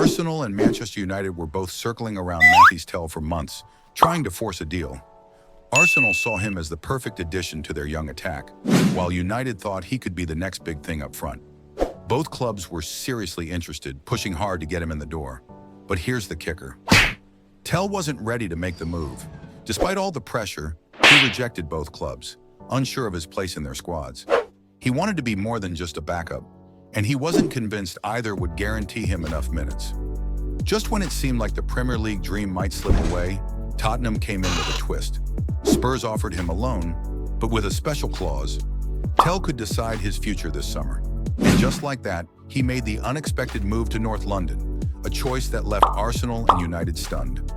Arsenal and Manchester United were both circling around Mathys Tel for months, trying to force a deal. Arsenal saw him as the perfect addition to their young attack, while United thought he could be the next big thing up front. Both clubs were seriously interested, pushing hard to get him in the door. But here's the kicker. Tel wasn't ready to make the move. Despite all the pressure, he rejected both clubs, unsure of his place in their squads. He wanted to be more than just a backup, and he wasn't convinced either would guarantee him enough minutes. Just when it seemed like the Premier League dream might slip away, Tottenham came in with a twist. Spurs offered him a loan, but with a special clause. Tel could decide his future this summer. And just like that, he made the unexpected move to North London, a choice that left Arsenal and United stunned.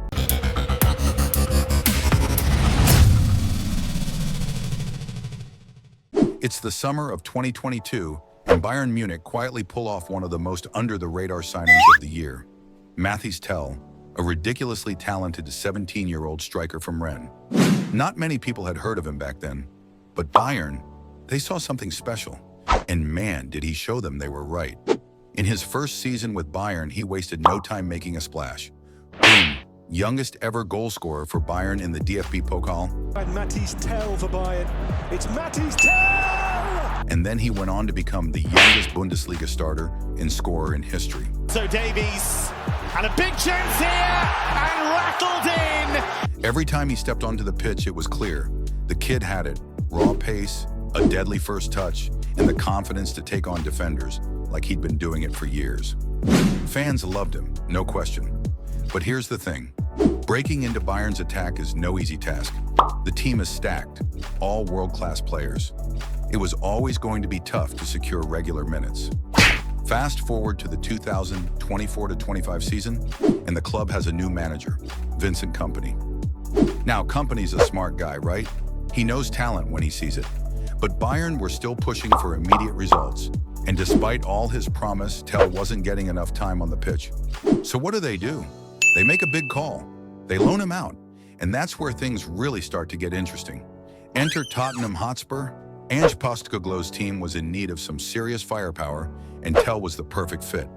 It's the summer of 2022, and Bayern Munich quietly pull off one of the most under-the-radar signings of the year. Mathys Tel, a ridiculously talented 17-year-old striker from Rennes. Not many people had heard of him back then, but Bayern, they saw something special. And man, did he show them they were right. In his first season with Bayern, he wasted no time making a splash. Boom, youngest ever goal scorer for Bayern in the DFB Pokal. And Mathys Tel for Bayern. It's Mathys Tel! And then he went on to become the youngest Bundesliga starter and scorer in history. So Davies, and a big chance here, and rattled in! Every time he stepped onto the pitch, it was clear. The kid had it. Raw pace, a deadly first touch, and the confidence to take on defenders like he'd been doing it for years. Fans loved him, no question. But here's the thing. Breaking into Bayern's attack is no easy task. The team is stacked, all world-class players. It was always going to be tough to secure regular minutes. Fast forward to the 2024-25 season, and the club has a new manager, Vincent Kompany. Now, Kompany's a smart guy, right? He knows talent when he sees it. But Bayern were still pushing for immediate results, and despite all his promise, Tel wasn't getting enough time on the pitch. So what do? They make a big call. They loan him out, and that's where things really start to get interesting. Enter Tottenham Hotspur. Ange Postecoglou's team was in need of some serious firepower, and Tel was the perfect fit.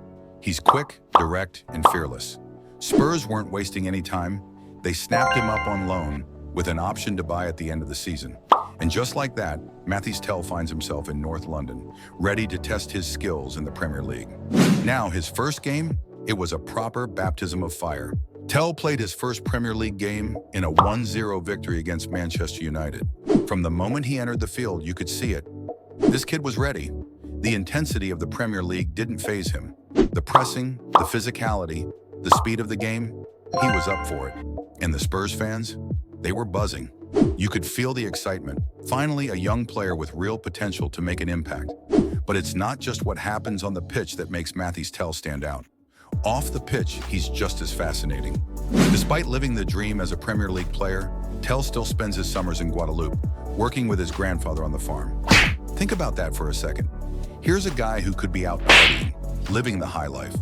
He's quick, direct, and fearless. Spurs weren't wasting any time. They snapped him up on loan with an option to buy at the end of the season. And just like that, Mathys Tel finds himself in North London, ready to test his skills in the Premier League. Now, his first game, it was a proper baptism of fire. Tel played his first Premier League game in a 1-0 victory against Manchester United. From the moment he entered the field, you could see it. This kid was ready. The intensity of the Premier League didn't faze him. The pressing, the physicality, the speed of the game, he was up for it. And the Spurs fans, they were buzzing. You could feel the excitement. Finally, a young player with real potential to make an impact. But it's not just what happens on the pitch that makes Mathys Tel stand out. Off the pitch, he's just as fascinating. Despite living the dream as a Premier League player, Tel still spends his summers in Guadeloupe, working with his grandfather on the farm. Think about that for a second. Here's a guy who could be out partying, living the high life,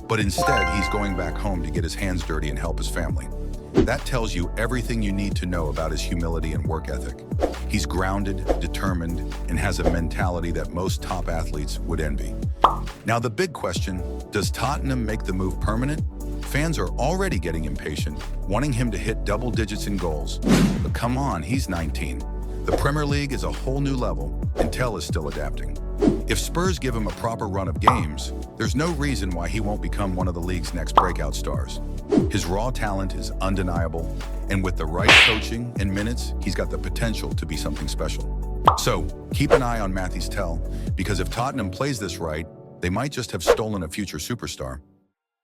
but instead he's going back home to get his hands dirty and help his family. That tells you everything you need to know about his humility and work ethic. He's grounded, determined, and has a mentality that most top athletes would envy. Now the big question, does Tottenham make the move permanent? Fans are already getting impatient, wanting him to hit double digits in goals. But come on, he's 19. The Premier League is a whole new level, and Tel is still adapting. If Spurs give him a proper run of games, there's no reason why he won't become one of the league's next breakout stars. His raw talent is undeniable, and with the right coaching and minutes, he's got the potential to be something special. So, keep an eye on Mathys Tel, because if Tottenham plays this right, they might just have stolen a future superstar.